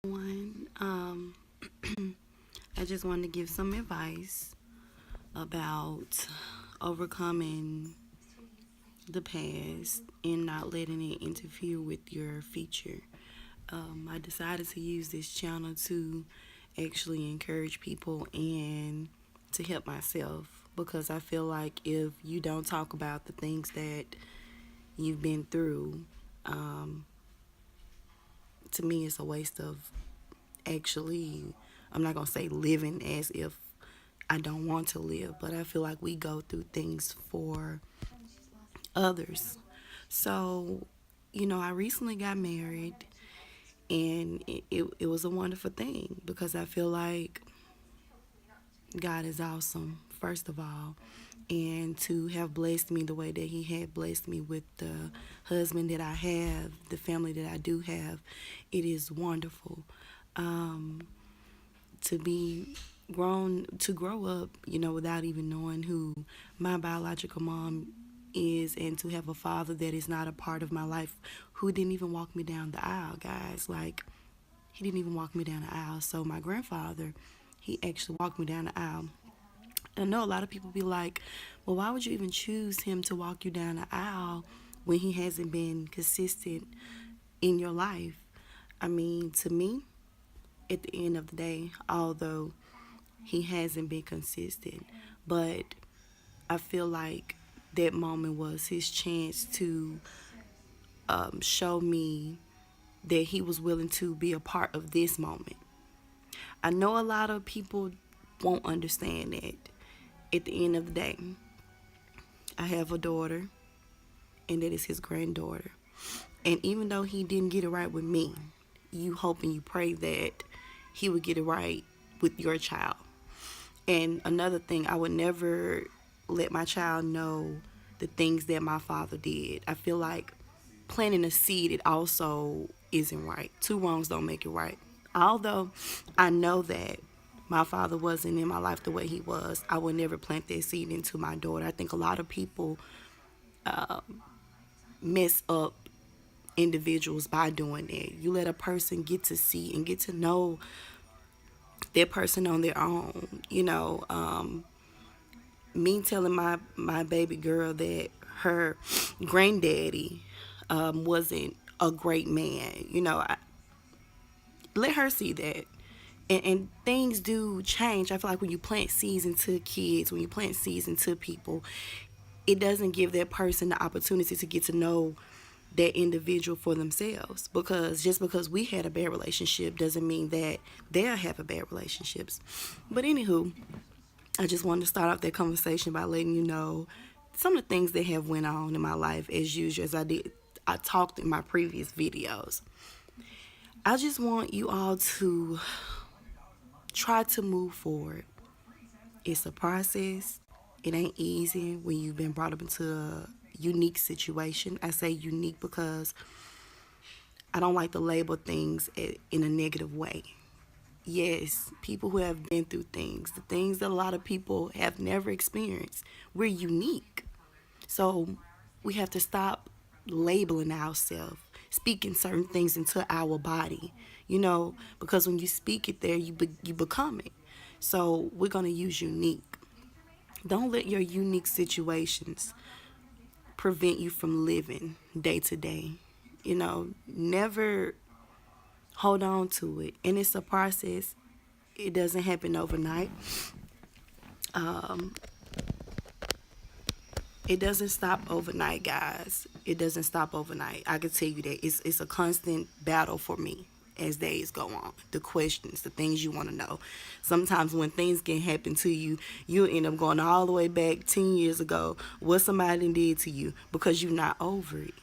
One, I just wanted to give some advice about overcoming the past and not letting it interfere with your future. I decided to use this channel to actually encourage people and to help myself because I feel like if you don't talk about the things that you've been through, um, to me, it's a waste of actually, I'm not going to say living as if I don't want to live, but I feel like we go through things for others. So, I recently got married and it was a wonderful thing because I feel like God is awesome, first of all. And to have blessed me the way that He had blessed me with the husband that I have, the family that I do have, it is wonderful. Um, to be to grow up, without even knowing who my biological mom is, and to have a father that is not a part of my life, who didn't even walk me down the aisle, guys. Like, he didn't even walk me down the aisle. So, my grandfather, he actually walked me down the aisle. I know a lot of people be like, well, why would you even choose him to walk you down the aisle when he hasn't been consistent in your life? I mean, to me, at the end of the day, although he hasn't been consistent, but I feel like that moment was his chance to show me that he was willing to be a part of this moment. I know a lot of people won't understand that. At the end of the day, I have a daughter, and that is his granddaughter. And even though he didn't get it right with me, you hope and you pray that he would get it right with your child. And another thing, I would never let my child know the things that my father did. I feel like planting a seed, it also isn't right. Two wrongs don't make it right. Although I know that my father wasn't in my life the way he was, I would never plant that seed into my daughter. I think a lot of people mess up individuals by doing that. You let a person get to see and get to know that person on their own. Me telling my baby girl that her granddaddy wasn't a great man. Let her see that. And things do change. I feel like when you plant seeds into kids, when you plant seeds into people, it doesn't give that person the opportunity to get to know that individual for themselves, because just because we had a bad relationship doesn't mean that they'll have a bad relationships. But anywho, I just wanted to start off that conversation by letting you know some of the things that have went on in my life, as usual, as I talked in my previous videos. I just want you all to try to move forward. It's a process. It ain't easy when you've been brought up into a unique situation. I say unique because I don't like to label things in a negative way. Yes, people who have been through things, the things that a lot of people have never experienced, we're unique. So we have to stop labeling ourselves, speaking certain things into our body, because when you speak it there, you become it. So we're going to use unique. Don't let your unique situations prevent you from living day to day. Never hold on to it. And it's a process. It doesn't happen overnight. Um, it doesn't stop overnight, guys. It doesn't stop overnight. I can tell you that it's a constant battle for me as days go on. The questions, the things you want to know. Sometimes when things can happen to you, you'll end up going all the way back 10 years ago, what somebody did to you, because you're not over it.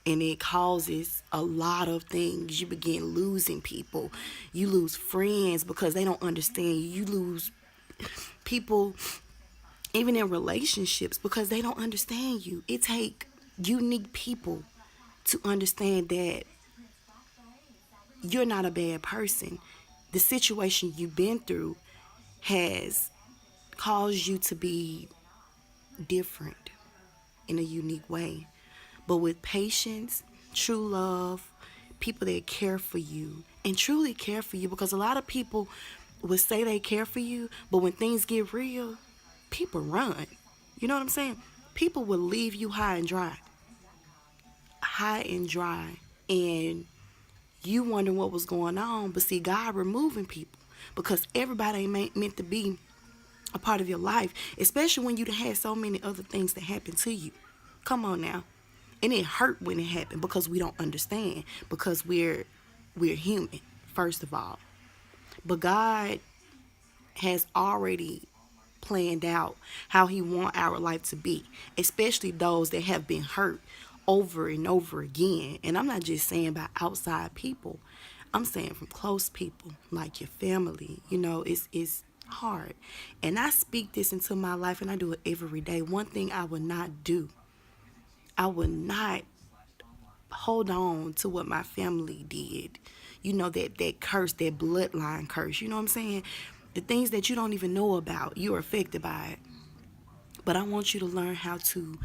And it causes a lot of things. You begin losing people. You lose friends because they don't understand you. You lose people even in relationships because they don't understand you. It takes unique people to understand that you're not a bad person. The situation you've been through has caused you to be different in a unique way. But with patience, true love, people that care for you and truly care for you, because a lot of people would say they care for you, but when things get real, people run. You know what I'm saying? People will leave you high and dry, and you wonder what was going on. But see, God removing people because everybody ain't meant to be a part of your life, especially when you had so many other things that happen to you. Come on now. And it hurt when it happened because we don't understand, because we're human, first of all. But God has already planned out how he want our life to be, especially those that have been hurt over and over again. And I'm not just saying by outside people. I'm saying from close people, like your family. It's hard. And I speak this into my life, and I do it every day. One thing I would not do, I would not hold on to what my family did. That curse, that bloodline curse. You know what I'm saying? The things that you don't even know about, you're affected by it. But I want you to learn how to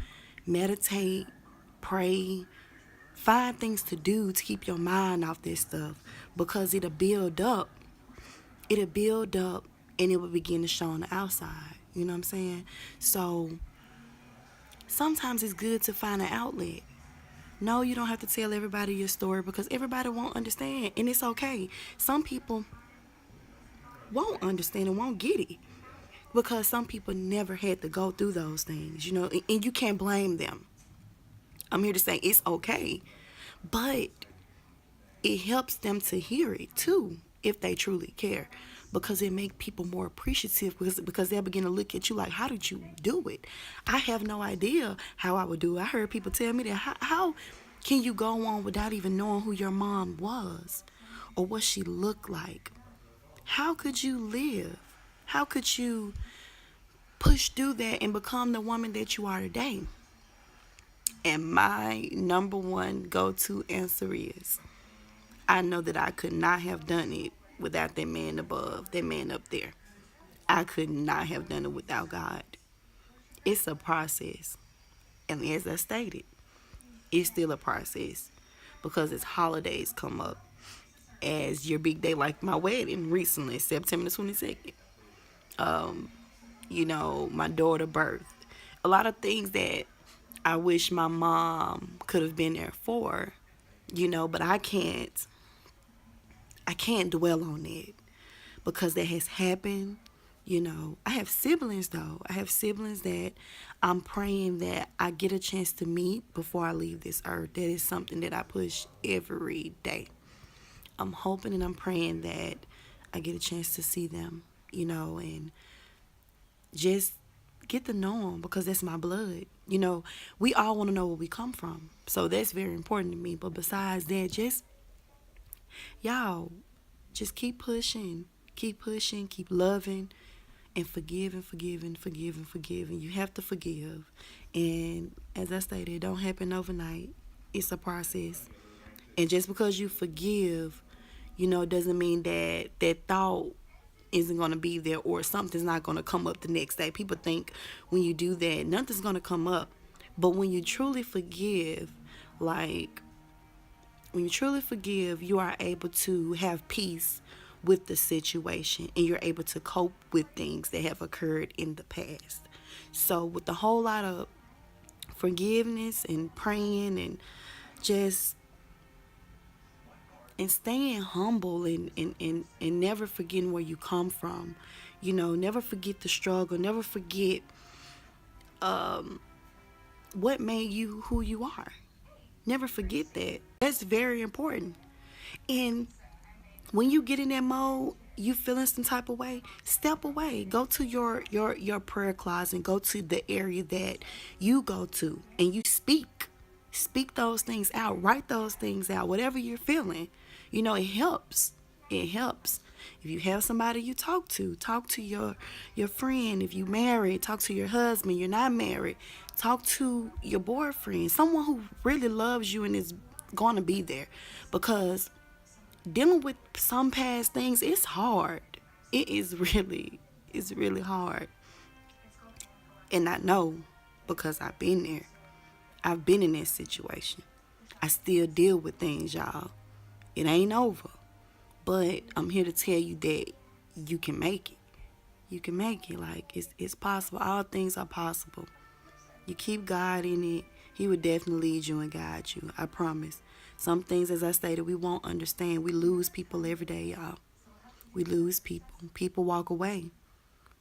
meditate, pray, find things to do to keep your mind off this stuff, because it'll build up. It'll build up and it will begin to show on the outside. You know what I'm saying? So sometimes it's good to find an outlet. No, you don't have to tell everybody your story because everybody won't understand, and it's okay. Some people won't understand and won't get it because some people never had to go through those things, and you can't blame them. I'm here to say it's okay, but it helps them to hear it too if they truly care, because it makes people more appreciative, because they'll begin to look at you like, how did you do it? I have no idea how I would do it. I heard people tell me that, how can you go on without even knowing who your mom was or what she looked like? How could you live? How could you push through that and become the woman that you are today? And my number one go-to answer is, I know that I could not have done it without that man above, that man up there. I could not have done it without God. It's a process. And as I stated, it's still a process, because as holidays come up, as your big day, like my wedding recently, September 22nd. My daughter birth. A lot of things that I wish my mom could have been there for, but I can't dwell on it because that has happened. I have siblings though. I have siblings that I'm praying that I get a chance to meet before I leave this earth. That is something that I push every day. I'm hoping and I'm praying that I get a chance to see them, and just get to know them, because that's my blood. We all want to know where we come from. So that's very important to me. But besides that, y'all, just keep pushing, keep loving, and forgiving. You have to forgive. And as I stated, it don't happen overnight. It's a process. And just because you forgive, doesn't mean that that thought isn't going to be there or something's not going to come up the next day. People think when you do that, nothing's going to come up. But when you truly forgive, you are able to have peace with the situation, and you're able to cope with things that have occurred in the past. So with a whole lot of forgiveness and praying and just and staying humble and never forgetting where you come from, never forget the struggle, never forget what made you who you are. Never forget that. That's very important. And when you get in that mode, you feeling some type of way, step away. Go to your prayer closet and go to the area that you go to, and you speak. Speak those things out. Write those things out. Whatever you're feeling, it helps. It helps. If you have somebody you talk to your friend. If you married, talk to your husband. You're not married, talk to your boyfriend. Someone who really loves you and is going to be there, because dealing with some past things, it's hard. It's really hard. And I know, because I've been there. I've been in that situation. I still deal with things, y'all. It ain't over. But I'm here to tell you that you can make it. You can make it. Like, it's possible. All things are possible. You keep God in it, He would definitely lead you and guide you. I promise. Some things, as I stated, we won't understand. We lose people every day, y'all. We lose people. People walk away.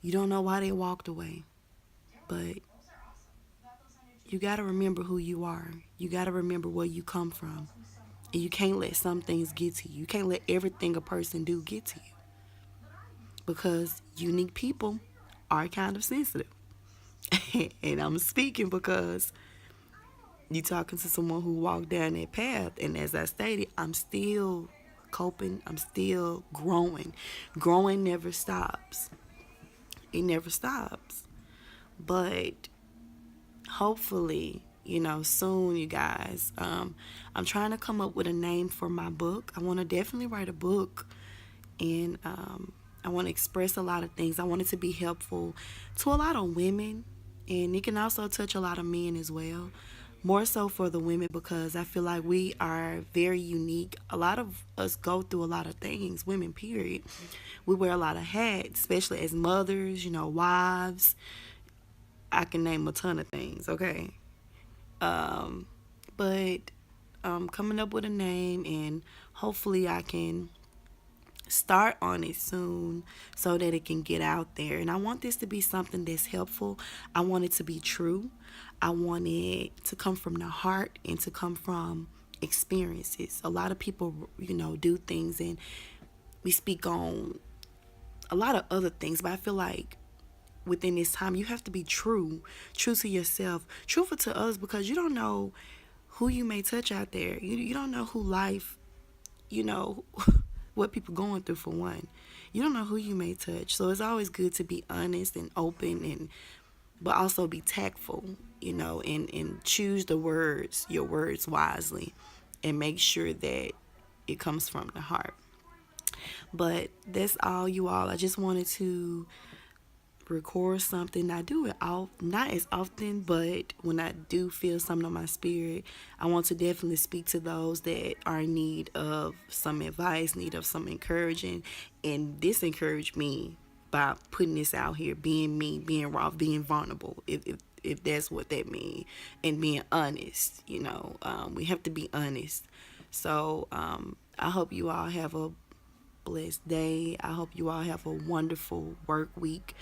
You don't know why they walked away. But you got to remember who you are. You got to remember where you come from. And you can't let some things get to you. You can't let everything a person do get to you. Because unique people are kind of sensitive. And I'm speaking because you talking to someone who walked down that path. And as I stated, I'm still coping. I'm still growing. Growing never stops. It never stops. But hopefully, soon, you guys, I'm trying to come up with a name for my book. I want to definitely write a book. And I want to express a lot of things. I want it to be helpful to a lot of women. And it can also touch a lot of men as well. More so for the women, because I feel like we are very unique. A lot of us go through a lot of things, women, period. We wear a lot of hats, especially as mothers, wives. I can name a ton of things, okay? But coming up with a name, and hopefully I can start on it soon so that it can get out there. And I want this to be something that's helpful. I want it to be true. I want it to come from the heart and to come from experiences. A lot of people, do things, and we speak on a lot of other things, but I feel like within this time you have to be true to yourself, truthful to others, because you don't know who you may touch out there. You don't know who life, what people going through. For one, you don't know who you may touch, so it's always good to be honest and open, and but also be tactful, and choose your words wisely, and make sure that it comes from the heart. But that's all, you all. I just wanted to record something. I do it not as often, but when I do feel something on my spirit, I want to definitely speak to those that are in need of some advice, need of some encouraging. And this encouraged me by putting this out here, being me, being raw, being vulnerable, if that's what that means, and being honest. We have to be honest. So I hope you all have a blessed day. I hope you all have a wonderful work week.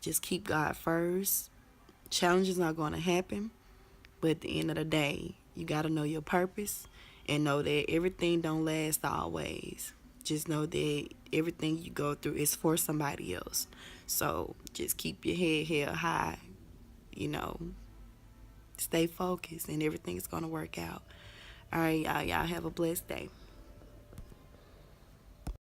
Just keep God first. Challenges are going to happen, but at the end of the day, you got to know your purpose and know that everything don't last always. Just know that everything you go through is for somebody else. So just keep your head held high, you know, stay focused, and everything's going to work out. All right, y'all have a blessed day.